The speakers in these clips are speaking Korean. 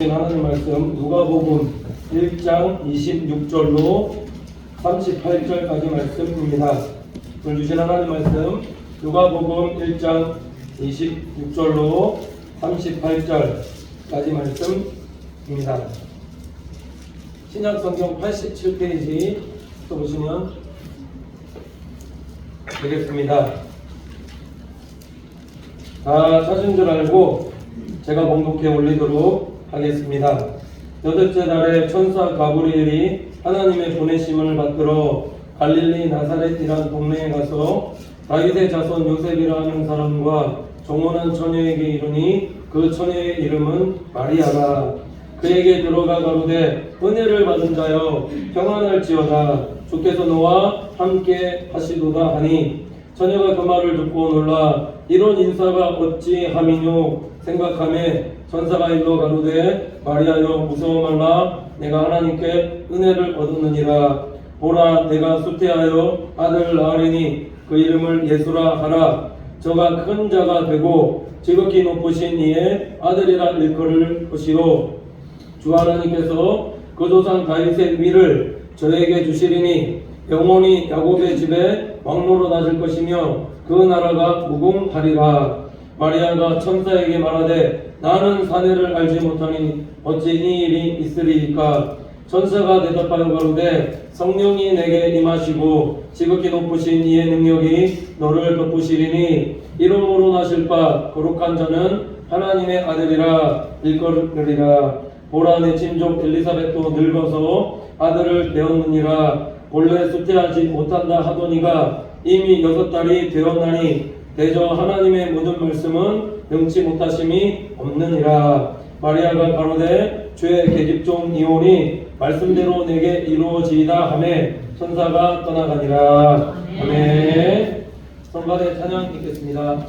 하나님 말씀 누가복음 1장 26절로 38절까지 말씀입니다. 오늘 주신 하나님 말씀 누가복음 1장 26절로 38절까지 말씀입니다. 신약성경 87페이지 또 보시면 되겠습니다. 다 찾은 줄 알고 제가 봉독해 올리도록 하겠습니다. 여덟째 달에 천사 가브리엘이 하나님의 보내심을 받들어 갈릴리 나사렛이란 동네에 가서 다윗의 자손 요셉이라 하는 사람과 정혼한 처녀에게 이르니 그 처녀의 이름은 마리아라. 그에게 들어가 가로되 은혜를 받은 자여 평안할지어다. 주께서 너와 함께 하시도다 하니 처녀가 그 말을 듣고 놀라 이런 인사가 어찌 함이뇨 생각하며 천사가 일러 가로되 마리아여 무서워 말라. 내가 하나님께 은혜를 얻었느니라. 보라 내가 수태하여 아들을 낳으리니 그 이름을 예수라 하라. 저가 큰 자가 되고 지극히 높으신 이의 아들이라 일컬을 것이요 주 하나님께서 그 조상 다윗의 위를 저에게 주시리니 영원히 야곱의 집에 왕노로 낮을 것이며 그 나라가 무궁하리라. 마리아가 천사에게 말하되 나는 사내를 알지 못하니 어찌 이 일이 있으리이까. 천사가 대답하여 가로되 성령이 내게 임하시고 지극히 높으신 이의 능력이 너를 덮으시리니 이름으로 나실 바 거룩한 자는 하나님의 아들이라 일컬으리라. 보라 내 친족 엘리사벳도 늙어서 아들을 배웠느니라. 본래 수태하지 못한다 하더니가 이미 6달이 되었나니 대저 하나님의 모든 말씀은 능치 못하심이 없느니라. 마리아가 가로되 주의 계집종 이오니 말씀대로 내게 이루어지이다 하매 천사가 떠나가니라. 아멘. 성가대 찬양 읽겠습니다.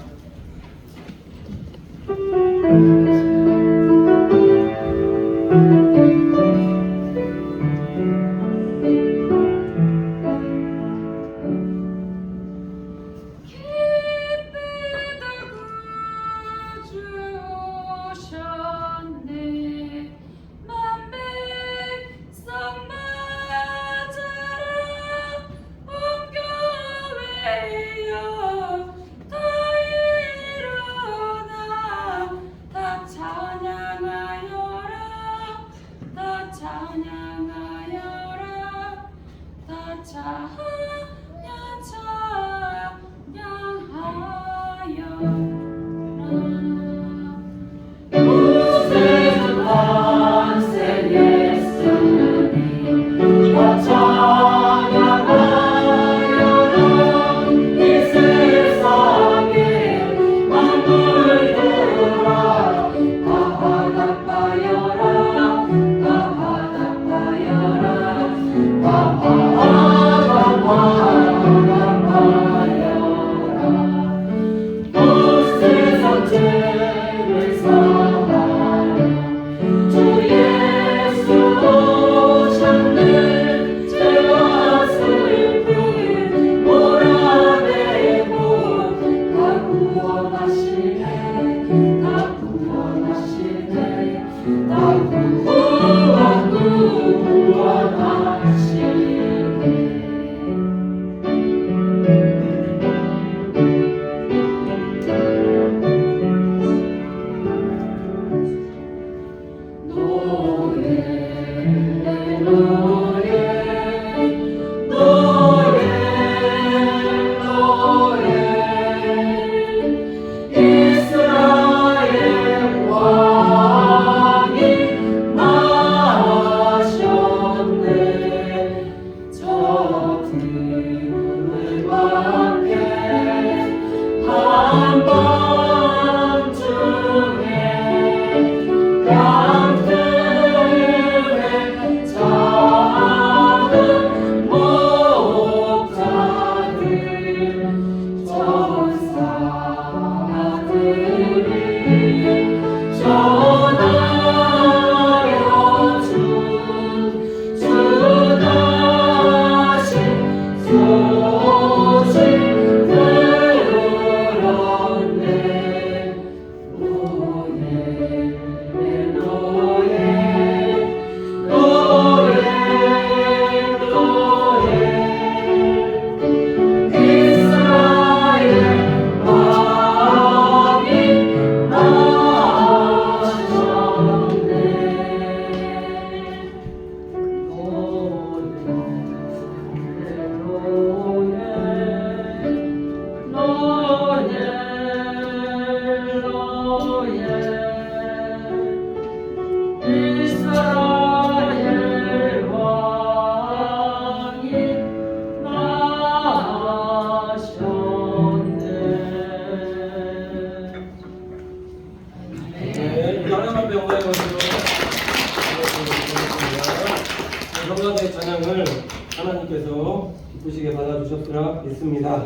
기쁘시게 받아주셨으라 믿습니다.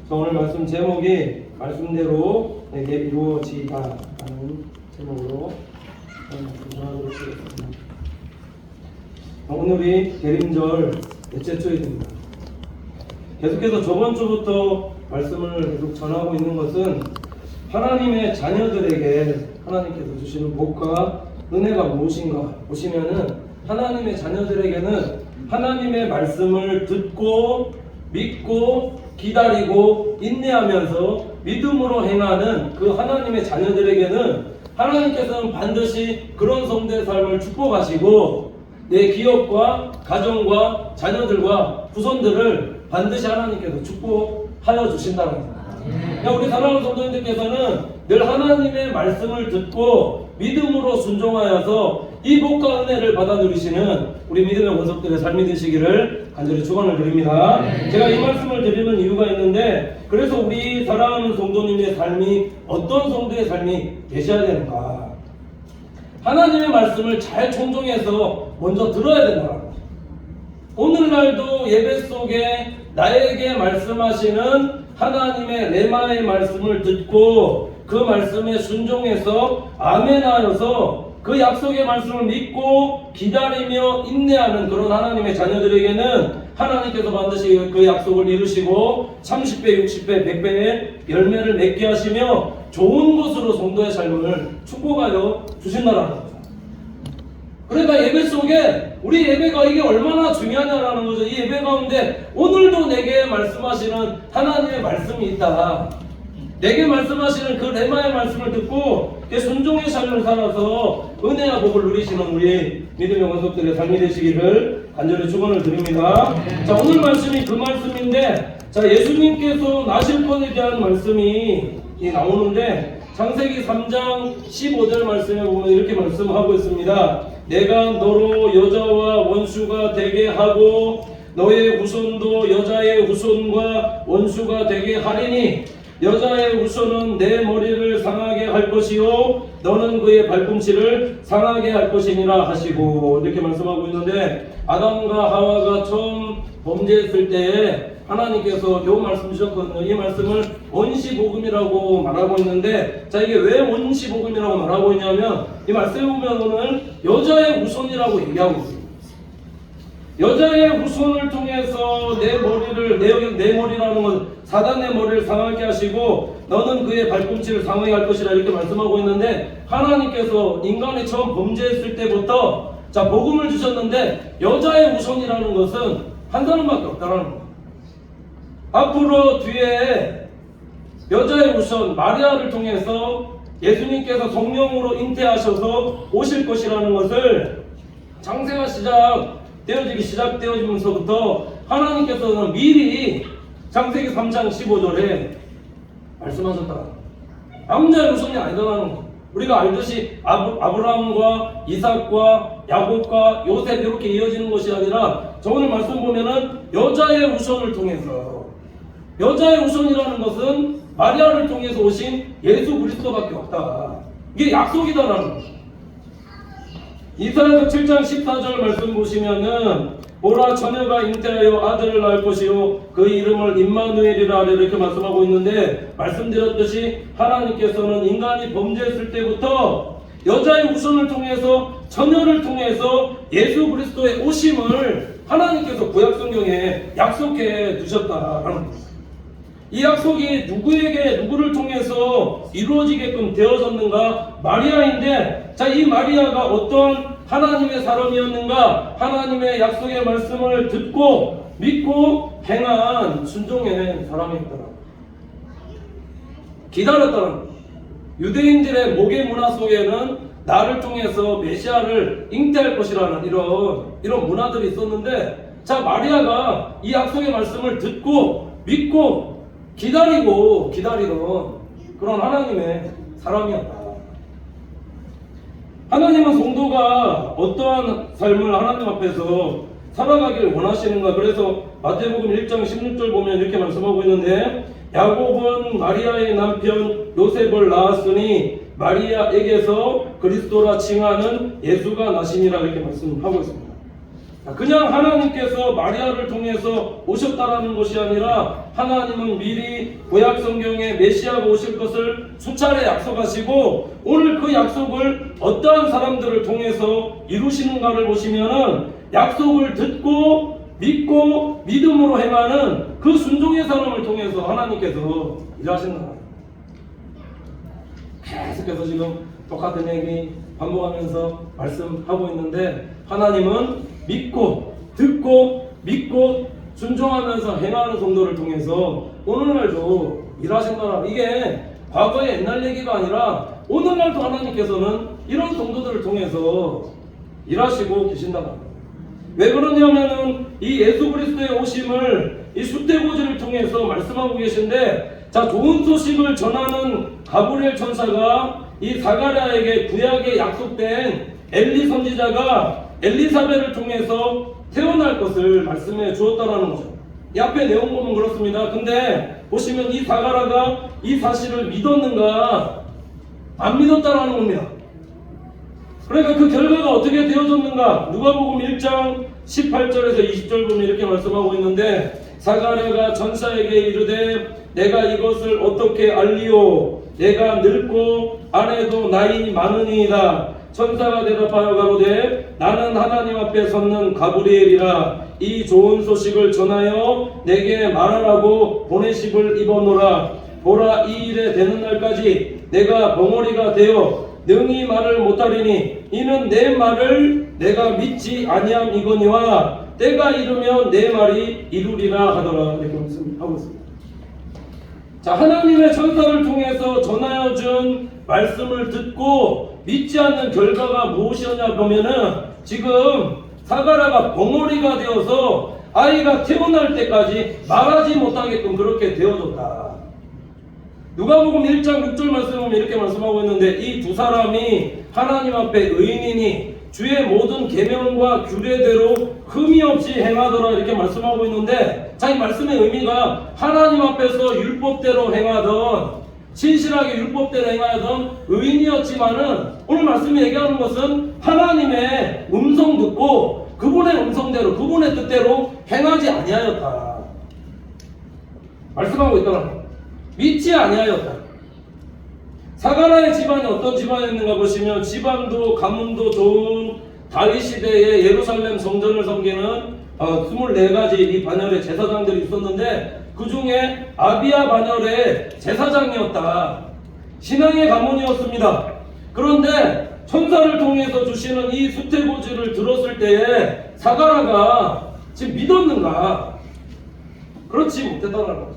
자, 오늘 말씀 제목이 말씀대로 내게 이루어지다 라는 제목으로 전하도록 하겠습니다. 오늘이 대림절 넷째 주일입니다. 계속해서 저번 주부터 말씀을 계속 전하고 있는 것은 하나님의 자녀들에게 하나님께서 주시는 복과 은혜가 무엇인가 보시면은, 하나님의 자녀들에게는 하나님의 말씀을 듣고 믿고 기다리고 인내하면서 믿음으로 행하는 그 하나님의 자녀들에게는 하나님께서는 반드시 그런 성도의 삶을 축복하시고 내 기업과 가정과 자녀들과 후손들을 반드시 하나님께서 축복하여 주신다는 겁니다. 우리 사랑하는 성도님들께서는 늘 하나님의 말씀을 듣고 믿음으로 순종하여서 이 복과 은혜를 받아 누리시는 우리 믿음의 권속들의 삶이 되시기를 간절히 축원을 드립니다. 제가 이 말씀을 드리는 이유가 있는데, 그래서 우리 사랑하는 성도님의 삶이 어떤 성도의 삶이 되셔야 되는가, 하나님의 말씀을 잘 청종해서 먼저 들어야 된다. 오늘날도 예배 속에 나에게 말씀하시는 하나님의 레마의 말씀을 듣고 그 말씀에 순종해서 아멘하여서 그 약속의 말씀을 믿고 기다리며 인내하는 그런 하나님의 자녀들에게는 하나님께서 반드시 그 약속을 이루시고 30배, 60배, 100배의 열매를 맺게 하시며 좋은 것으로 성도의 삶을 축복하여 주신다라는 겁니다. 그러니까 예배 속에 우리 예배가 이게 얼마나 중요하냐라는 거죠. 이 예배 가운데 오늘도 내게 말씀하시는 하나님의 말씀이 있다. 내게 말씀하시는 그 레마의 말씀을 듣고 순종의 삶을 살아서 은혜와 복을 누리시는 우리 믿음의 권속들의 삶이 되시기를 간절히 축원을 드립니다. 자, 오늘 말씀이 그 말씀인데, 자, 예수님께서 나실 것에 대한 말씀이 나오는데 창세기 3장 15절 말씀에 보면 이렇게 말씀하고 있습니다. 내가 너로 여자와 원수가 되게 하고 너의 후손도 여자의 후손과 원수가 되게 하리니 여자의 후손은 내 머리를 상하게 할 것이요 너는 그의 발꿈치를 상하게 할 것이니라 하시고, 이렇게 말씀하고 있는데, 아담과 하와가 처음 범죄했을 때에 하나님께서 요 말씀 주셨거든요. 이 말씀을 원시복음이라고 말하고 있는데, 자, 이게 왜 원시복음이라고 말하고 있냐면 이 말씀에 보면 오늘 여자의 후손이라고 얘기하고 있습니다. 여자의 후손을 통해서 내 머리라는 건 사단의 머리를 상하게 하시고 너는 그의 발꿈치를 상하게 할 것이라 이렇게 말씀하고 있는데, 하나님께서 인간이 처음 범죄했을 때부터 자, 복음을 주셨는데 여자의 후손이라는 것은 한 사람밖에 없다라는 거예요. 앞으로 뒤에 여자의 후손 마리아를 통해서 예수님께서 성령으로 잉태하셔서 오실 것이라는 것을 창세가 시작되어지면서부터 하나님께서는 미리 창세기 3장 15절에 말씀하셨다. 남자의 후손이 아니다라는 거. 우리가 알듯이 아브라함과 이삭과 야곱과 요셉 이렇게 이어지는 것이 아니라, 저 오늘 말씀 보면은 여자의 후손을 통해서, 여자의 후손이라는 것은 마리아를 통해서 오신 예수 그리스도밖에 없다. 이게 약속이다라는 거죠. 이사야서 7장 14절 말씀 보시면은 보라 처녀가 잉태하여 아들을 낳을 것이요 그 이름을 임마누엘이라 이렇게 말씀하고 있는데, 말씀드렸듯이 하나님께서는 인간이 범죄했을 때부터 여자의 후손을 통해서 처녀를 통해서 예수 그리스도의 오심을 하나님께서 구약 성경에 약속해 두셨다라는 겁니다. 이 약속이 누구를 통해서 이루어지게끔 되어졌는가? 마리아인데, 자, 이 마리아가 어떤 하나님의 사람이었는가? 하나님의 약속의 말씀을 듣고 믿고 행한 순종의 사람이었더라. 기다렸다는 거예요. 유대인들의 목의 문화 속에는 나를 통해서 메시아를 잉태할 것이라는 이런 문화들이 있었는데, 자, 마리아가 이 약속의 말씀을 듣고 믿고 기다리던 그런 하나님의 사람이었다. 하나님은 성도가 어떠한 삶을 하나님 앞에서 살아가길 원하시는가? 그래서 마태복음 1장 16절 보면 이렇게 말씀하고 있는데, 야곱은 마리아의 남편 요셉을 낳았으니 마리아에게서 그리스도라 칭하는 예수가 나시니라 이렇게 말씀하고 있습니다. 그냥 하나님께서 마리아를 통해서 오셨다라는 것이 아니라 하나님은 미리 구약 성경에 메시아가 오실 것을 수차례 약속하시고 오늘 그 약속을 어떠한 사람들을 통해서 이루시는가를 보시면은 약속을 듣고 믿고 믿음으로 행하는 그 순종의 사람을 통해서 하나님께서 일하신다. 계속해서 지금 똑같은 얘기 반복하면서 말씀하고 있는데 하나님은 믿고 듣고 믿고 순종하면서 행하는 성도를 통해서 오늘날도 일하신다. 이게 과거의 옛날 얘기가 아니라 오늘날도 하나님께서는 이런 성도들을 통해서 일하시고 계신다. 왜 그러냐면은 이 예수 그리스도의 오심을 이 수태고지를 통해서 말씀하고 계신데, 자, 좋은 소식을 전하는 가브리엘 천사가 이 사가랴에게 구약에 약속된 엘리 선지자가 엘리사벳을 통해서 태어날 것을 말씀해 주었다라는 거죠. 이 앞에 내용 보면 그렇습니다. 근데 보시면 이 사가랴가 이 사실을 믿었는가 안 믿었다라는 겁니다. 그러니까 그 결과가 어떻게 되어졌는가? 누가복음 1장 18절에서 20절 보면 이렇게 말씀하고 있는데, 사가랴가 천사에게 이르되 내가 이것을 어떻게 알리오? 내가 늙고 아내도 나이 많으니이다. 천사가 대답하여 가로되 나는 하나님 앞에 섰는 가브리엘이라. 이 좋은 소식을 전하여 내게 말하라고 보내심을 입었노라. 보라, 이 일에 되는 날까지 내가 벙어리가 되어 능히 말을 못하리니 이는 내 말을 내가 믿지 아니함이거니와 때가 이르면 내 말이 이루리라 하더라. 이렇게 하고 있습니다. 자, 하나님의 천사를 통해서 전하여 준 말씀을 듣고 믿지 않는 결과가 무엇이었냐 보면은 지금 사가랴가 벙어리가 되어서 아이가 태어날 때까지 말하지 못하게끔 그렇게 되어졌다. 누가복음 1장 6절 말씀 보면 이렇게 말씀하고 있는데, 이 두 사람이 하나님 앞에 의인이니 주의 모든 계명과 규례대로 흠이 없이 행하더라. 이렇게 말씀하고 있는데, 자, 이 말씀의 의미가 하나님 앞에서 율법대로 행하던, 신실하게 율법대로 행하던 의인이었지만은 오늘 말씀이 얘기하는 것은 하나님의 음성 듣고 그분의 음성대로 그분의 뜻대로 행하지 아니하였다 말씀하고 있더라는 거예요. 믿지 아니하였다. 사가랴의 집안이 어떤 집안이었는가 보시면 집안도 가문도 좋은 다윗 시대의 예루살렘 성전을 섬기는 24가지 이 반열의 제사장들이 있었는데 그 중에 아비야 반열의 제사장이었다. 신앙의 가문이었습니다. 그런데 천사를 통해서 주시는 이 수태고지를 들었을 때에 사가랴가 지금 믿었는가? 그렇지 못했다는 거죠.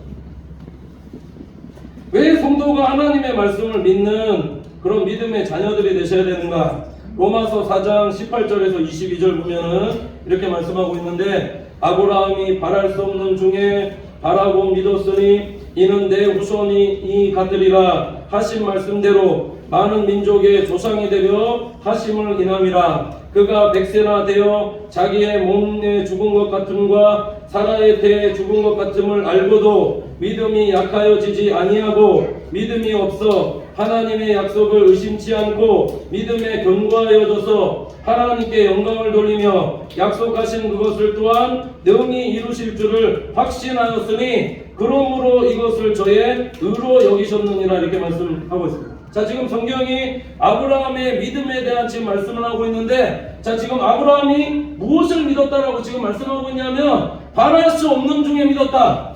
왜 성도가 하나님의 말씀을 믿는 그런 믿음의 자녀들이 되셔야 되는가? 로마서 4장 18절에서 22절 보면은 이렇게 말씀하고 있는데, 아브라함이 바랄 수 없는 중에 바라고 믿었으니 이는 내 후손이 같으리라 하신 말씀대로 많은 민족의 조상이 되려 하심을 인함이라. 그가 100세나 되어 자기의 몸에 죽은 것 같음과 사라의 태에 죽은 것 같음을 알고도 믿음이 약하여지지 아니하고 믿음이 없어 하나님의 약속을 의심치 않고 믿음에 견고하여져서 하나님께 영광을 돌리며 약속하신 그것을 또한 능히 이루실 줄을 확신하였으니 그러므로 이것을 저의 의로 여기셨느니라. 이렇게 말씀하고 있습니다. 자, 지금 성경이 아브라함의 믿음에 대한 지금 말씀을 하고 있는데, 자, 지금 아브라함이 무엇을 믿었다라고 지금 말씀하고 있냐면 바랄 수 없는 중에 믿었다.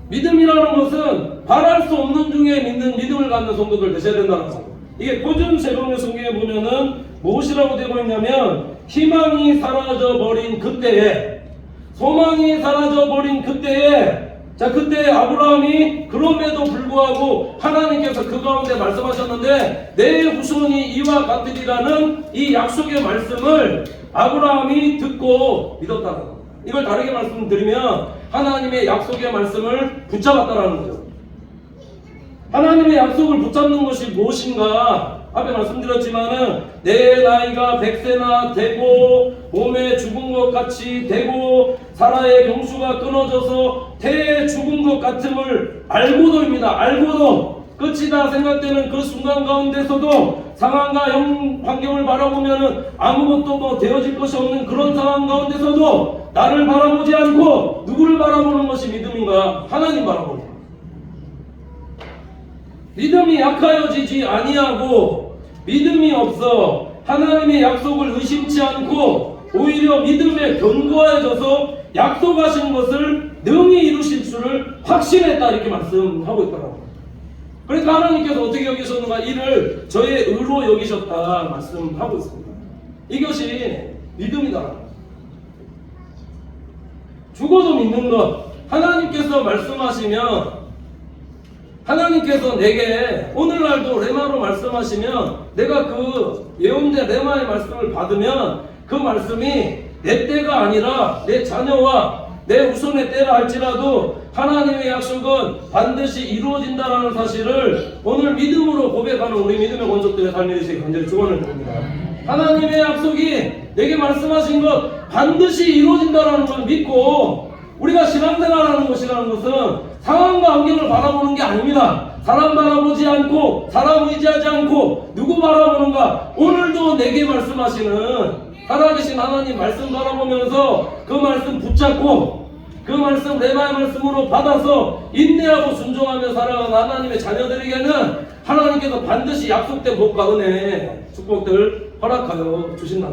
믿음이라는 것은 바랄 수 없는 중에 믿는 믿음을 갖는 성도들 되셔야 된다는 거죠. 이게 표준 세번역 성경에 보면은 무엇이라고 되고 있냐면 희망이 사라져 버린 그때에, 소망이 사라져 버린 그때에, 자, 그때 아브라함이 그럼에도 불구하고 하나님께서 그 가운데 말씀하셨는데 내 후손이 이와 같으리라는 이 약속의 말씀을 아브라함이 듣고 믿었다는 겁니다. 이걸 다르게 말씀드리면 하나님의 약속의 말씀을 붙잡았다는 거죠. 하나님의 약속을 붙잡는 것이 무엇인가? 앞에 말씀드렸지만은 내 나이가 100세나 되고 몸에 죽은 것 같이 되고 사라의 경수가 끊어져서 태에 죽은 것 같음을 알고도입니다. 알고도 끝이다 생각되는 그 순간 가운데서도 상황과 환경을 바라보면은 아무것도 뭐 되어질 것이 없는 그런 상황 가운데서도 나를 바라보지 않고 누구를 바라보는 것이 믿음인가? 하나님 바라보는 것. 믿음이 약하여지지 아니하고 믿음이 없어 하나님의 약속을 의심치 않고 오히려 믿음에 견고해져서 약속하신 것을 능히 이루실 줄을 확신했다 이렇게 말씀하고 있더라고요. 그러니까 하나님께서 어떻게 여기셨는가? 이를 저의 의로 여기셨다 말씀하고 있습니다. 이것이 믿음이다. 죽어도 믿는 것. 하나님께서 말씀하시면 하나님께서 내게 오늘날도 레마로 말씀하시면 내가 그 예언된 레마의 말씀을 받으면 그 말씀이 내 때가 아니라 내 자녀와 내 후손의 때라 할지라도 하나님의 약속은 반드시 이루어진다는 사실을 오늘 믿음으로 고백하는 우리 믿음의 권속들의 삶이 되시기 간절히 축원을 드립니다. 하나님의 약속이 내게 말씀하신 것 반드시 이루어진다는 걸 믿고 우리가 신앙생활하는 것이라는 것은 상황과 환경을 바라보는 게 아닙니다. 사람 바라보지 않고 사람 의지하지 않고 누구 바라보는가? 오늘도 내게 말씀하시는 살아계신 하나님 말씀 바라보면서 그 말씀 붙잡고 그 말씀 레마의 말씀으로 받아서 인내하고 순종하며 살아가는 하나님의 자녀들에게는 하나님께서 반드시 약속된 복과 은혜 축복들 허락하여 주신다.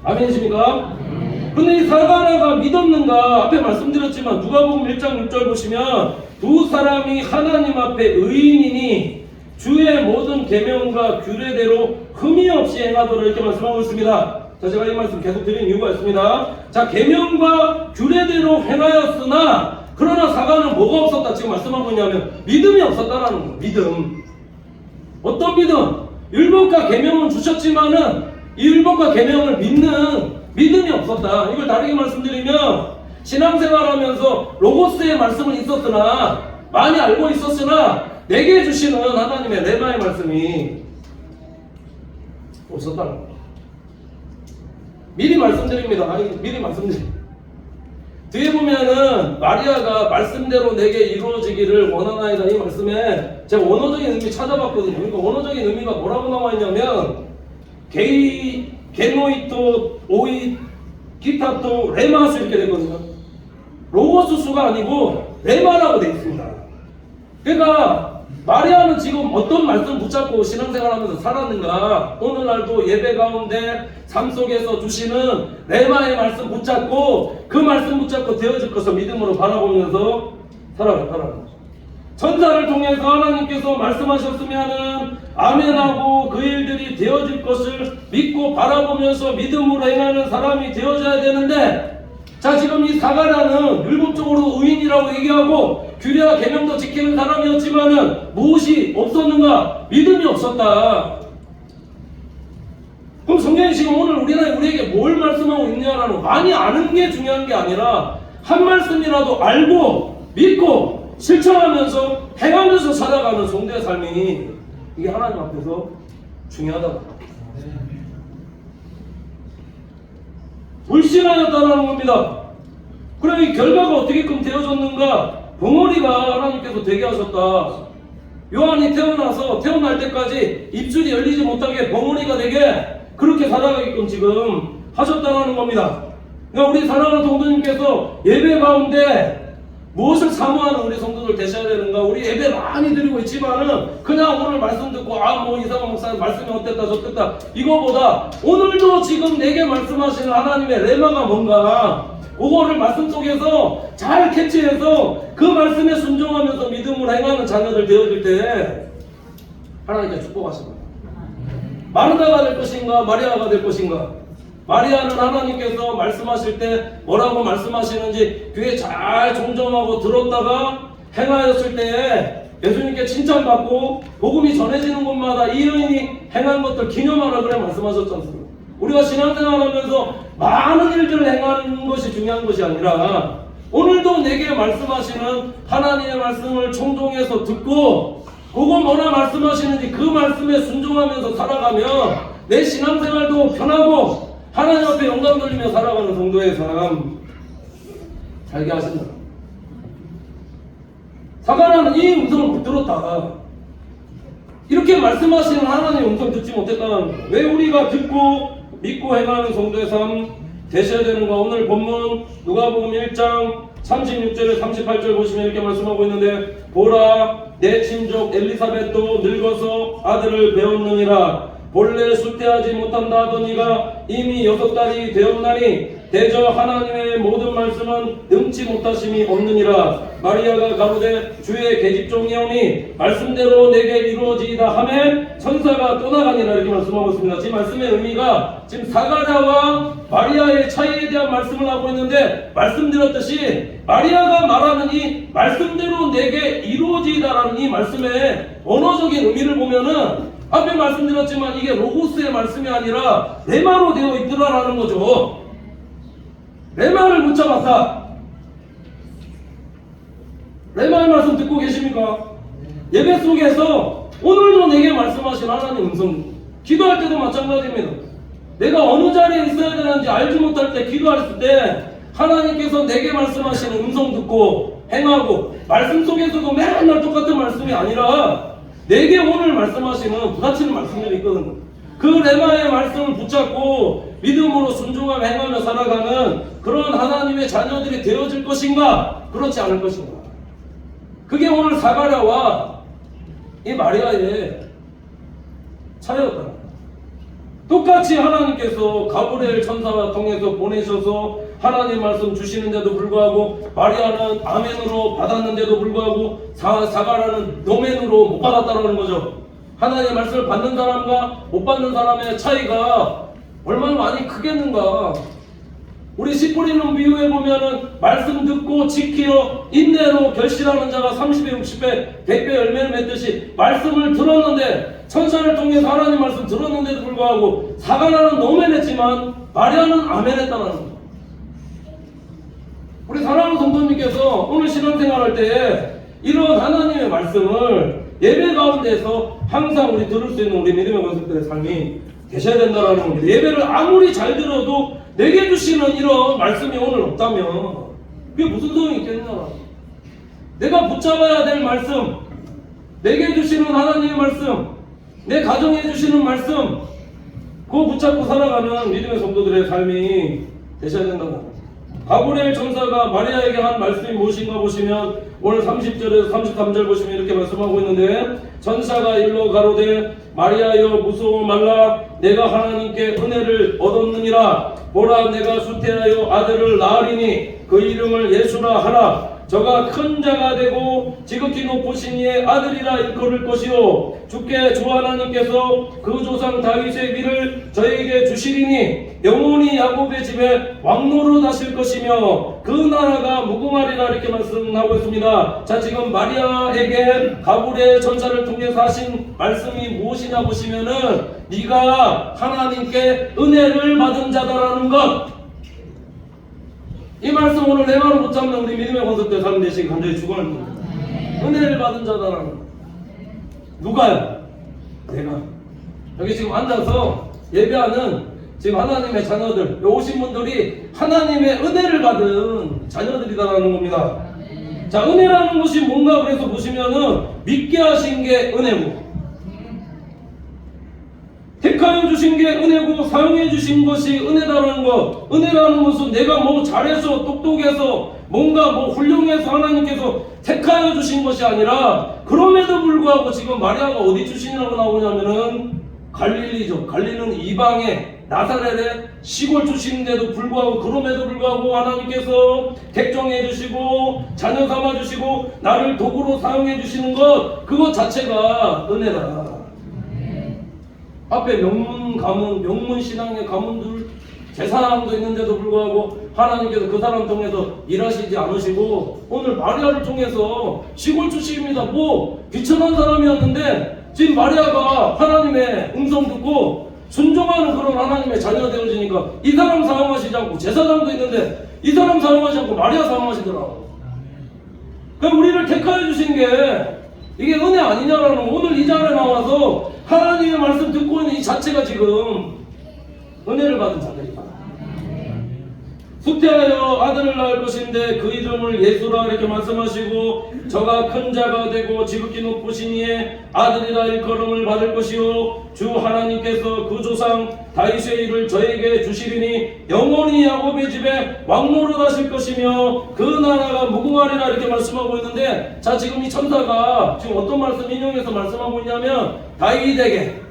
아멘이십니까? 근데 이 사가랴가 믿었는가? 앞에 말씀드렸지만 누가복음 1장 6절 보시면 두 사람이 하나님 앞에 의인이니 주의 모든 계명과 규례대로 흠이 없이 행하도록 이렇게 말씀하고 있습니다. 자, 제가 이 말씀 계속 드린 이유가 있습니다. 자, 계명과 규례대로 행하였으나 그러나 사가는 뭐가 없었다 지금 말씀하고 있냐면 믿음이 없었다라는 거예요. 믿음. 어떤 믿음? 율법과 계명은 주셨지만은 이 율법과 계명을 믿는 믿음이 없었다. 이걸 다르게 말씀드리면 신앙생활하면서 로고스의 말씀은 있었으나 많이 알고 있었으나 내게 주시는 하나님의 레마의 말씀이 없었다는 거예요. 미리 말씀드립니다. 미리 말씀드립니다. 뒤에 보면은 마리아가 말씀대로 내게 이루어지기를 원하나이다 이 말씀에 제가 원어적인 의미 찾아봤거든요. 그러니까 원어적인 의미가 뭐라고 나와 있냐면 게노이토 오이 기타토 레마스 이렇게 되거든요. 로고스 수가 아니고 레마라고 되어 있습니다. 그러니까 마리아는 지금 어떤 말씀 붙잡고 신앙생활하면서 살았는가? 오늘날도 예배 가운데 삶 속에서 주시는 레마의 말씀 붙잡고 그 말씀 붙잡고 되어질 것을 믿음으로 바라보면서 살아가는 거죠. 천사를 통해서 하나님께서 말씀하셨으면은 아멘하고 그 일들이 되어질 것을 믿고 바라보면서 믿음으로 행하는 사람이 되어져야 되는데, 자, 지금 이 사가랴는 율법적으로 의인이라고 얘기하고 규례와 계명도 지키는 사람이었지만은 무엇이 없었는가? 믿음이 없었다. 그럼 성경이 지금 오늘 우리에게 뭘 말씀하고 있냐라는, 많이 아는 게 중요한 게 아니라 한 말씀이라도 알고 믿고 실천하면서 행하면서 살아가는 성도의 삶이 이게 하나님 앞에서 중요하다고. 불신하였다는 겁니다. 그럼 이 결과가 어떻게끔 되어졌는가? 벙어리가 하나님께서 되게 하셨다. 요한이 태어날 때까지 입술이 열리지 못하게 벙어리가 되게 그렇게 살아가게끔 지금 하셨다는 겁니다. 그러니까 우리 사랑하는 성도님께서 예배 가운데 무엇을 사모하는 우리 성도들 되셔야 되는가? 우리 예배 많이 드리고 있지만은 그냥 오늘 말씀 듣고 뭐 이상한 목사님 말씀이 어땠다 저땠다 이거보다 오늘도 지금 내게 말씀하시는 하나님의 레마가 뭔가 그거를 말씀 속에서 잘 캐치해서 그 말씀에 순종하면서 믿음으로 행하는 자녀들 되어질 때 하나님께 축복하십니다. 마르다가 될 것인가 마리아가 될 것인가? 마리아는 하나님께서 말씀하실 때 뭐라고 말씀하시는지 귀에 잘 정정하고 들었다가 행하였을 때에 예수님께 칭찬받고 복음이 전해지는 곳마다 이 여인이 행한 것들 기념하라 그래 말씀하셨지 않습니까? 우리가 신앙생활하면서 많은 일들을 행하는 것이 중요한 것이 아니라 오늘도 내게 말씀하시는 하나님의 말씀을 청종해서 듣고 그거 뭐라 말씀하시는지 그 말씀에 순종하면서 살아가면 내 신앙생활도 편하고 하나님 앞에 영광 돌리며 살아가는 성도의 삶 살게 하신다. 사가라는 이 음성을 못 들었다. 이렇게 말씀하시는 하나님의 음성 듣지 못했다는, 왜 우리가 듣고 믿고 행하는 성도의 삶 되셔야 되는가? 오늘 본문 누가복음 1장 36절에 38절 보시면 이렇게 말씀하고 있는데, 보라 내 친족 엘리사벳도 늙어서 아들을 배웠느니라. 본래 수태하지 못한다 하더니가 이미 6달이 되었나니 대저 하나님의 모든 말씀은 능치 못하심이 없느니라. 마리아가 가로되 주의 계집종이오니 말씀대로 내게 이루어지이다 하매 천사가 떠나가니라. 이렇게 말씀하고 있습니다. 지금 말씀의 의미가 지금 사가랴와 마리아의 차이에 대한 말씀을 하고 있는데, 말씀드렸듯이 마리아가 말하는 이 말씀대로 내게 이루어지이다라는 이 말씀의 언어적인 의미를 보면은 앞에 말씀드렸지만 이게 로고스의 말씀이 아니라 레마로 되어 있더라라는 거죠. 레마를 붙잡았다. 레마의 말씀 듣고 계십니까? 예배 속에서 오늘도 내게 말씀하신 하나님 음성, 기도할 때도 마찬가지입니다. 내가 어느 자리에 있어야 되는지 알지 못할 때, 기도할 때 하나님께서 내게 말씀하시는 음성 듣고 행하고, 말씀 속에서도 맨날 똑같은 말씀이 아니라 내게 오늘 말씀하시는 부딪히는 말씀들이 있거든요. 그 레마의 말씀을 붙잡고 믿음으로 순종하며 행하며 살아가는 그런 하나님의 자녀들이 되어질 것인가, 그렇지 않을 것인가. 그게 오늘 사가랴와 이 마리아의 차이였다. 똑같이 하나님께서 가브리엘 천사와 통해서 보내셔서 하나님 말씀 주시는데도 불구하고, 마리아는 아멘으로 받았는데도 불구하고 사가랴는 노멘으로 못 받았다는 거죠. 하나님의 말씀을 받는 사람과 못 받는 사람의 차이가 얼마나 많이 크겠는가. 우리 씨 뿌리는 비유에 보면은 말씀 듣고 지키어 인내로 결실하는 자가 30배, 60배, 100배 열매를 맺듯이 말씀을 들었는데, 천사를 통해서 하나님 말씀 들었는데도 불구하고 사가랴는 노멘했지만 마리아는 아멘했다는 거예요. 우리 사랑하는 성도님께서 오늘 신앙생활할 때 이런 하나님의 말씀을 예배 가운데서 항상 우리 들을 수 있는 우리 믿음의 권속들의 삶이 되셔야 된다는 겁니다. 예배를 아무리 잘 들어도 내게 주시는 이런 말씀이 오늘 없다면 그게 무슨 소용이 있겠느냐. 내가 붙잡아야 될 말씀, 내게 주시는 하나님의 말씀, 내 가정에 주시는 말씀, 그거 붙잡고 살아가는 믿음의 성도들의 삶이 되셔야 된다고. 가브리엘 천사가 마리아에게 한 말씀이 무엇인가 보시면 오늘 30절에서 33절 보시면 이렇게 말씀하고 있는데, 천사가 일러 가로되 마리아여 무서워 말라. 내가 하나님께 은혜를 얻었느니라. 보라 내가 수태하여 아들을 낳으리니 그 이름을 예수라 하라. 저가 큰 자가 되고 지극히 높으신 이의 아들이라 일컬을 것이요 주께 주 하나님께서 그 조상 다윗의 위를 저에게 주시리니 영원히 야곱의 집에 왕노릇 하실 것이며 그 나라가 무궁하리라. 이렇게 말씀하고 있습니다. 자, 지금 마리아에게 가브리엘 천사를 통해서 하신 말씀이 무엇이냐 보시면은 네가 하나님께 은혜를 받은 자다라는 것. 이 말씀 오늘 레마로 붙잡는 우리 믿음의 권속들 삶 되시기 간절히 축원합니다. 은혜를 받은 자다라는 것. 누가요? 내가. 여기 지금 앉아서 예배하는 지금 하나님의 자녀들, 오신 분들이 하나님의 은혜를 받은 자녀들이다라는 겁니다. 자, 은혜라는 것이 뭔가 그래서 보시면은 믿게 하신 게 은혜고, 택하여 주신 게 은혜고, 사용해 주신 것이 은혜다라는 것. 은혜라는 것은 내가 뭐 잘해서 똑똑해서 뭔가 뭐 훌륭해서 하나님께서 택하여 주신 것이 아니라, 그럼에도 불구하고 지금 마리아가 어디 출신이라고 나오냐면은 갈릴리죠. 갈릴리는 이방의 나사렛의 시골 출신인데도 불구하고, 그럼에도 불구하고 하나님께서 택정해 주시고 자녀 삼아 주시고 나를 도구로 사용해 주시는 것, 그것 자체가 은혜다. 앞에 명문 가문, 명문 신앙의 가문들, 제사장도 있는데도 불구하고 하나님께서 그 사람 통해서 일하시지 않으시고, 오늘 마리아를 통해서 시골 출신입니다. 뭐 비천한 사람이었는데 지금 마리아가 하나님의 음성 듣고 순종하는 그런 하나님의 자녀가 되어지니까 이 사람 사용하시지 않고, 제사장도 있는데 이 사람 사용하지 않고 마리아 사용하시더라고. 그럼 우리를 택하여 주신 게 이게 은혜 아니냐라는, 오늘 이 자리에 나와서 하나님의 말씀 듣고 있는 이 자체가 지금 은혜를 받은 자들이다. 후퇴하여 아들을 낳을 것인데 그 이름을 예수라 이렇게 말씀하시고 저가 큰 자가 되고 지극히 높으신 이의 아들이라 일컬음을 받을 것이요 주 하나님께서 그 조상 다윗의 일을 저에게 주시리니 영원히 야곱의 집에 왕노릇 하실 것이며 그 나라가 무궁하리라 이렇게 말씀하고 있는데, 자 지금 이 천사가 지금 어떤 말씀 인용해서 말씀하고 있냐면 다윗에게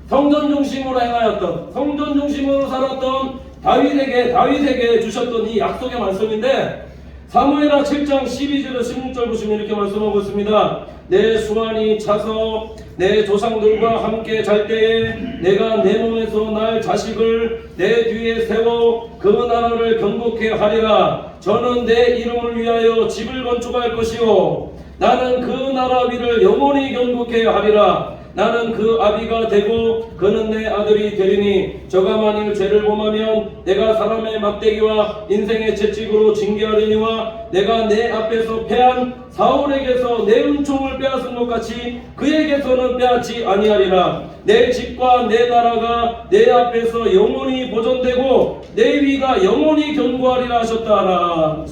성전 중심으로 행하였던, 성전 중심으로 살았던 다윗에게 주셨던 이 약속의 말씀인데, 사무엘하 7장 12절에서 16절 보시면 이렇게 말씀하고 있습니다. 내 수완이 차서 내 조상들과 함께 잘 때에 내가 내 몸에서 날 자식을 내 뒤에 세워 그 나라를 경복해 하리라. 저는 내 이름을 위하여 집을 건축할 것이요 나는 그 나라 위를 영원히 경복해 하리라. 나는 그 아비가 되고 그는 내 아들이 되리니 저가 만일 죄를 범하면 내가 사람의 막대기와 인생의 채찍으로 징계하리니와 내가 내 앞에서 패한 사울에게서 내 은총을 빼앗은 것 같이 그에게서는 빼앗지 아니하리라. 내 집과 내 나라가 내 앞에서 영원히 보존되고 내 위가 영원히 견고하리라 하셨다 하라.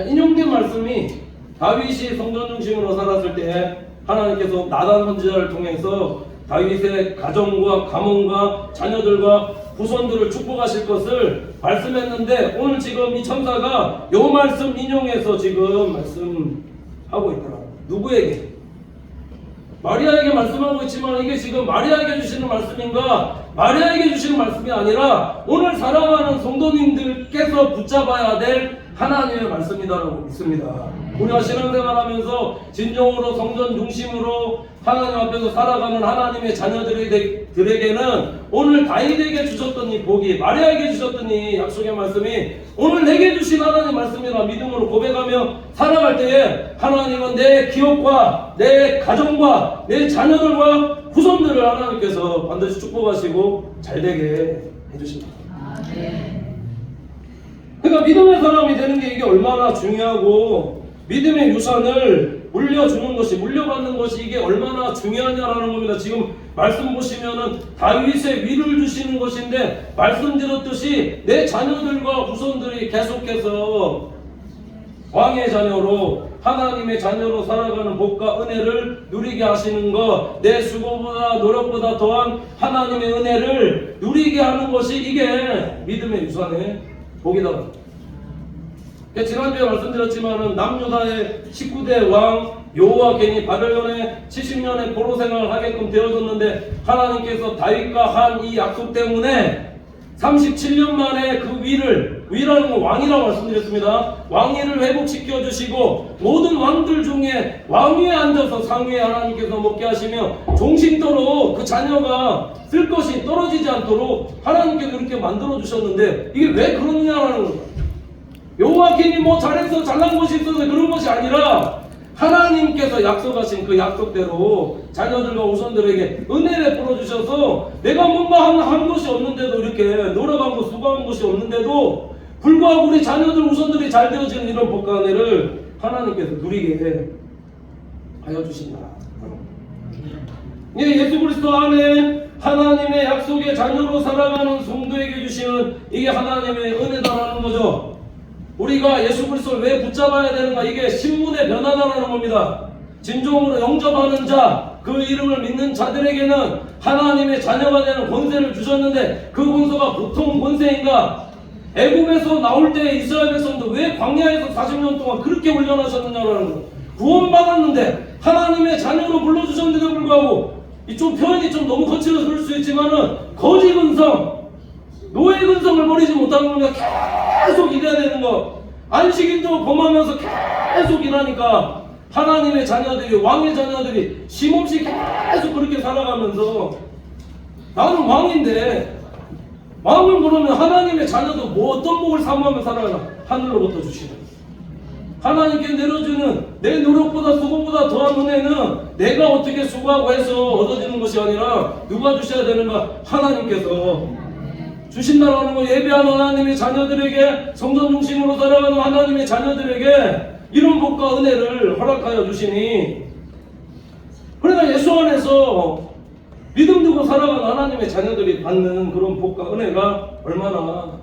인용된 말씀이 다윗이 성전 중심으로 살았을 때 하나님께서 나단 선지자를 통해서 다윗의 가정과 가문과 자녀들과 후손들을 축복하실 것을 말씀했는데, 오늘 지금 이 천사가 이 말씀 인용해서 지금 말씀하고 있더라고요. 누구에게? 마리아에게 말씀하고 있지만 이게 지금 마리아에게 주시는 말씀인가? 마리아에게 주시는 말씀이 아니라 오늘 사랑하는 성도님들께서 붙잡아야 될 하나님의 말씀이다라고 믿습니다. 우리가 신앙생활하면서 진정으로 성전 중심으로 하나님 앞에서 살아가는 하나님의 자녀들에게는 오늘 다윗에게 주셨던 이 복이, 마리아에게 주셨던 이 약속의 말씀이 오늘 내게 주신 하나님의 말씀이라 믿음으로 고백하며 살아갈 때에 하나님은 내 기업과 내 가정과 내 자녀들과 후손들을 하나님께서 반드시 축복하시고 잘되게 해주십니다. 그러니까 믿음의 사람이 되는 게 이게 얼마나 중요하고, 믿음의 유산을 물려주는 것이, 물려받는 것이 이게 얼마나 중요하냐라는 겁니다. 지금 말씀 보시면은 다윗의 위를 주시는 것인데, 말씀드렸듯이 내 자녀들과 후손들이 계속해서 왕의 자녀로, 하나님의 자녀로 살아가는 복과 은혜를 누리게 하시는 것, 내 수고보다 노력보다 더한 하나님의 은혜를 누리게 하는 것이 이게 믿음의 유산의 복이다. 지난주에 말씀드렸지만은 남유다의 19대 왕 여호와겐이 바벨론에 70년의 포로 생활을 하게끔 되어졌는데, 하나님께서 다윗과 한 이 약속 때문에 37년 만에 그 위라는 건 왕이라고 말씀드렸습니다. 왕위를 회복시켜 주시고 모든 왕들 중에 왕위에 앉아서 상위에 하나님께서 먹게 하시며 종신토록 그 자녀가 쓸 것이 떨어지지 않도록 하나님께서 그렇게 만들어 주셨는데, 이게 왜 그러느냐라는 거예요. 여호와김이 뭐 잘해서 잘난 것이 있어서 그런 것이 아니라 하나님께서 약속하신 그 약속대로 자녀들과 후손들에게 은혜를 베풀어 주셔서 내가 뭔가 한 것이 없는데도, 이렇게 노력한 것, 수고한 것이 없는데도 불구하고 우리 자녀들, 후손들이 잘 되어지는 이런 복과 은혜를 하나님께서 누리게 하여 주신다. 예수 그리스도 안에 하나님의 약속의 자녀로 살아가는 성도에게 주시는 이게 하나님의 은혜다라는 거죠. 우리가 예수 그리스도를 왜 붙잡아야 되는가? 이게 신분의 변화다라는 겁니다. 진정으로 영접하는 자, 그 이름을 믿는 자들에게는 하나님의 자녀가 되는 권세를 주셨는데, 그 권세가 보통 권세인가? 애굽에서 나올 때 이스라엘 백성도 왜 광야에서 40년 동안 그렇게 훈련하셨느냐라는 거예요. 구원받았는데 하나님의 자녀로 불러주셨는데도 불구하고, 이쪽 표현이 좀 너무 거칠어서 그럴 수 있지만은 거짓 근성, 노예 근성을 버리지 못하는 겁니다. 계속 일해야 되는 거, 안식일도 범하면서 계속 일하니까 하나님의 자녀들이, 왕의 자녀들이 쉼없이 계속 그렇게 살아가면서, 나는 왕인데 왕을 그러면 하나님의 자녀도 뭐 어떤 복을 사모하며 살아가나? 하늘로부터 주시는, 하나님께 내려주는 내 노력보다 수고보다 더한 은혜는 내가 어떻게 수고하고 해서 얻어지는 것이 아니라 누가 주셔야 되는가? 하나님께서 주신다라는 거. 예배하는 하나님의 자녀들에게, 성전 중심으로 살아가는 하나님의 자녀들에게 이런 복과 은혜를 허락하여 주시니, 그러니까 예수 안에서 믿음 두고 살아가는 하나님의 자녀들이 받는 그런 복과 은혜가 얼마나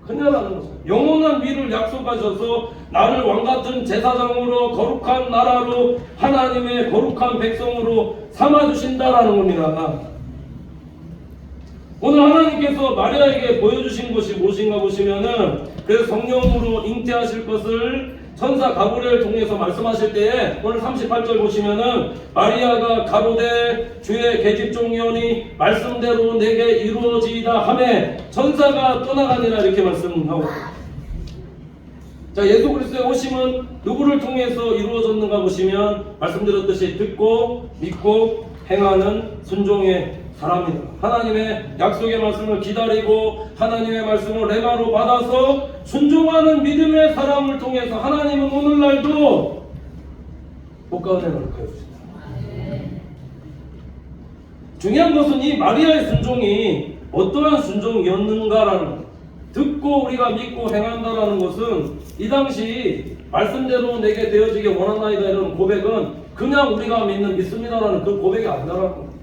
큰일 나는 거죠. 영원한 위를 약속하셔서 나를 왕같은 제사장으로 거룩한 나라로 하나님의 거룩한 백성으로 삼아주신다라는 겁니다. 오늘 하나님께서 마리아에게 보여주신 것이 무엇인가 보시면은, 그래서 성령으로 잉태하실 것을 천사 가브리엘 통해서 말씀하실 때에 오늘 38절 보시면은, 마리아가 가로되 주의 계집종이오니 말씀대로 내게 이루어지이다 하매 천사가 떠나가니라, 이렇게 말씀하고, 자, 예수 그리스도의 오심은 누구를 통해서 이루어졌는가 보시면 말씀드렸듯이 듣고 믿고 행하는 순종의 사람입니다. 하나님의 약속의 말씀을 기다리고 하나님의 말씀을 레마로 받아서 순종하는 믿음의 사람을 통해서 하나님은 오늘날도 복과 은혜를 허락하여 주십니다. 중요한 것은 이 마리아의 순종이 어떠한 순종이었는가라는 것, 듣고 우리가 믿고 행한다라는 것은 이 당시 말씀대로 내게 되어지게 원하나이다 이런 고백은 그냥 우리가 믿습니다라는 그 고백이 아니다라는 겁니다.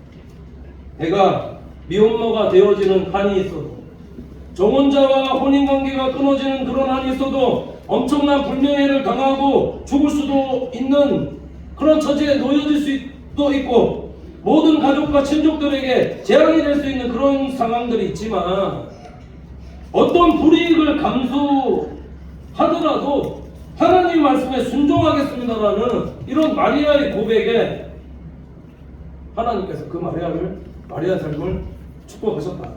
내가 미혼모가 되어지는 한이 있어도, 정혼자와 혼인관계가 끊어지는 그런 한이 있어도, 엄청난 불명예를 당하고 죽을 수도 있는 그런 처지에 놓여질 수도 있고, 모든 가족과 친족들에게 재앙이 될 수 있는 그런 상황들이 있지만, 어떤 불이익을 감수하더라도 하나님 말씀에 순종하겠습니다라는 이런 마리아의 고백에 하나님께서 그 마리아 삶을 축복하셨다.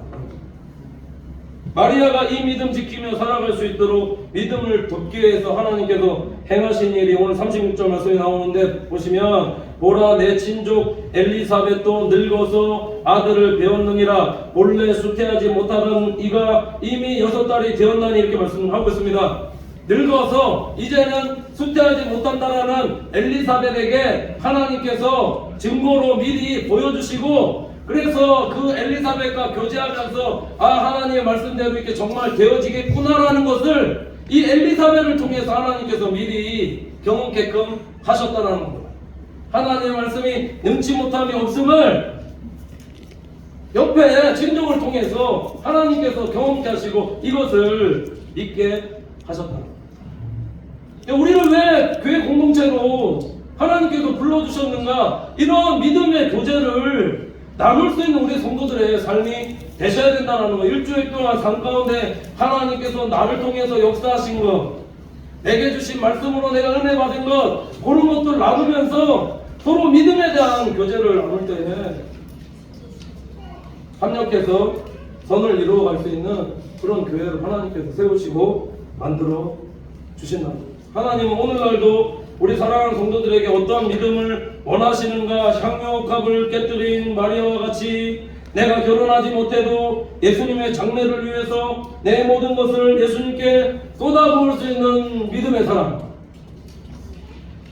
마리아가 이 믿음 지키며 살아갈 수 있도록 믿음을 돕기 위해서 하나님께서 행하신 일이 오늘 36절 말씀이 나오는데 보시면, 보라 내 친족 엘리사벳도 늙어서 아들을 배웠느니라, 본래 수태하지 못하던 이가 이미 6달이 되었나니, 이렇게 말씀하고 있습니다. 늙어서 이제는 수태하지 못한다라는 엘리사벳에게 하나님께서 증거로 미리 보여주시고, 그래서 그 엘리사벳과 교제하면서 하나님의 말씀대로 이렇게 정말 되어지겠구나라는 것을 이 엘리사벳을 통해서 하나님께서 미리 경험케끔 하셨다는 겁니다. 하나님의 말씀이 능치 못함이 없음을 옆에 친족을 통해서 하나님께서 경험케 하시고 이것을 믿게 하셨다는 겁니다. 우리를 왜 교회 공동체로 하나님께서 불러주셨는가, 이런 믿음의 교제를 나눌 수 있는 우리 성도들의 삶이 되셔야 된다는 거. 일주일 동안 삶 가운데 하나님께서 나를 통해서 역사하신 것, 내게 주신 말씀으로 내가 은혜 받은 것, 그런 것들 나누면서 서로 믿음에 대한 교제를 나눌 때에 협력해서 선을 이루어갈 수 있는 그런 교회를 하나님께서 세우시고 만들어 주신다. 하나님은 오늘날도 우리 사랑하는 성도들에게 어떠한 믿음을 원하시는가, 향유옥합을 깨뜨린 마리아와 같이 내가 결혼하지 못해도 예수님의 장래를 위해서 내 모든 것을 예수님께 쏟아부을 수 있는 믿음의 사람,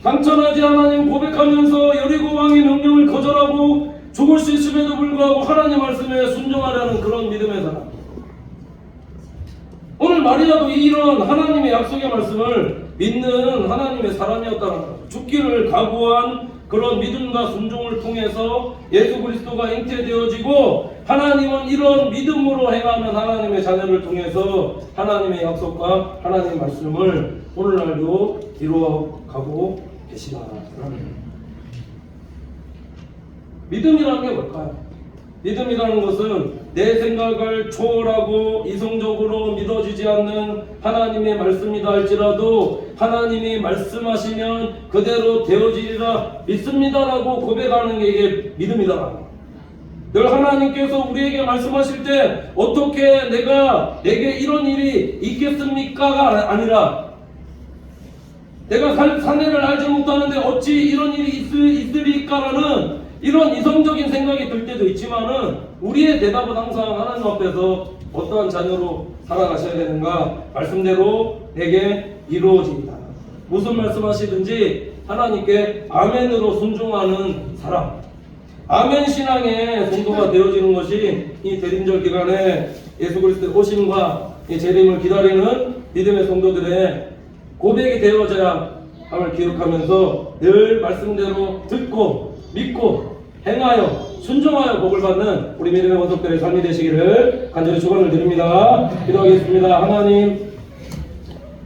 당천하지 하나님 고백하면서 여리고 왕의 명령을 거절하고 죽을 수 있음에도 불구하고 하나님 말씀에 순종하려는 그런 믿음의 사람. 오늘 마리아도 이런 하나님의 약속의 말씀을 믿는 하나님의 사람이었다는 것, 죽기를 각오한 그런 믿음과 순종을 통해서 예수 그리스도가 잉태되어지고, 하나님은 이런 믿음으로 행하는 하나님의 자녀를 통해서 하나님의 약속과 하나님의 말씀을 오늘날도 이루어가고 계시다. 믿음이라는 게 뭘까요? 믿음이라는 것은 내 생각을 초월하고 이성적으로 믿어지지 않는 하나님의 말씀이다 할지라도 하나님이 말씀하시면 그대로 되어지리라 믿습니다라고 고백하는 게 이게 믿음이다. 늘 하나님께서 우리에게 말씀하실 때 어떻게 내게 이런 일이 있겠습니까가 아니라, 내가 사내를 알지 못하는데 어찌 이런 일이 있으리까라는 이런 이성적인 생각이 들 때도 있지만은, 우리의 대답은 항상 하나님 앞에서 어떠한 자녀로 살아가셔야 되는가, 말씀대로 내게 이루어집니다. 무슨 말씀하시든지 하나님께 아멘으로 순종하는 사람, 아멘 신앙의 성도가 되어지는 것이 이 대림절 기간에 예수 그리스도의 오심과 이 재림을 기다리는 믿음의 성도들의 고백이 되어져야 함을 기억하면서 늘 말씀대로 듣고 믿고 행하여 순종하여 복을 받는 우리 믿음의 권속들의 삶이 되시기를 간절히 축원을 드립니다. 기도하겠습니다. 하나님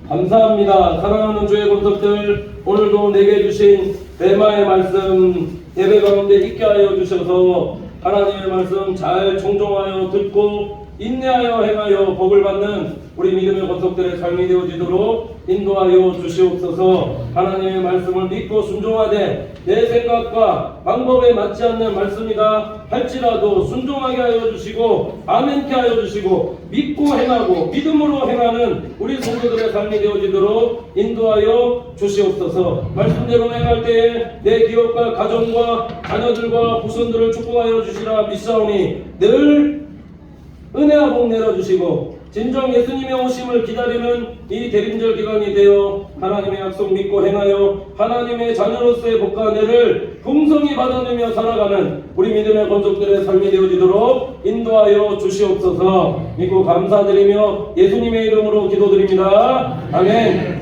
감사합니다. 사랑하는 주의 권속들, 오늘도 내게 주신 레마의 말씀 예배 가운데 있게 하여 주셔서 하나님의 말씀 잘 청종하여 듣고 인내하여 행하여 복을 받는 우리 믿음의 권속들의 삶이 되어지도록 인도하여 주시옵소서. 하나님의 말씀을 믿고 순종하되 내 생각과 방법에 맞지 않는 말씀이다 할지라도 순종하게 하여 주시고 아멘케 하여 주시고 믿고 행하고 믿음으로 행하는 우리 성도들의 삶이 되어지도록 인도하여 주시옵소서. 말씀대로 행할 때에 내 기업과 가정과 자녀들과 후손들을 축복하여 주시라 믿사오니 늘 은혜와 복 내려주시고 진정 예수님의 오심을 기다리는 이 대림절 기간이 되어 하나님의 약속 믿고 행하여 하나님의 자녀로서의 복과 은혜를 풍성히 받아내며 살아가는 우리 믿음의 권속들의 삶이 되어지도록 인도하여 주시옵소서. 믿고 감사드리며 예수님의 이름으로 기도드립니다. 아멘.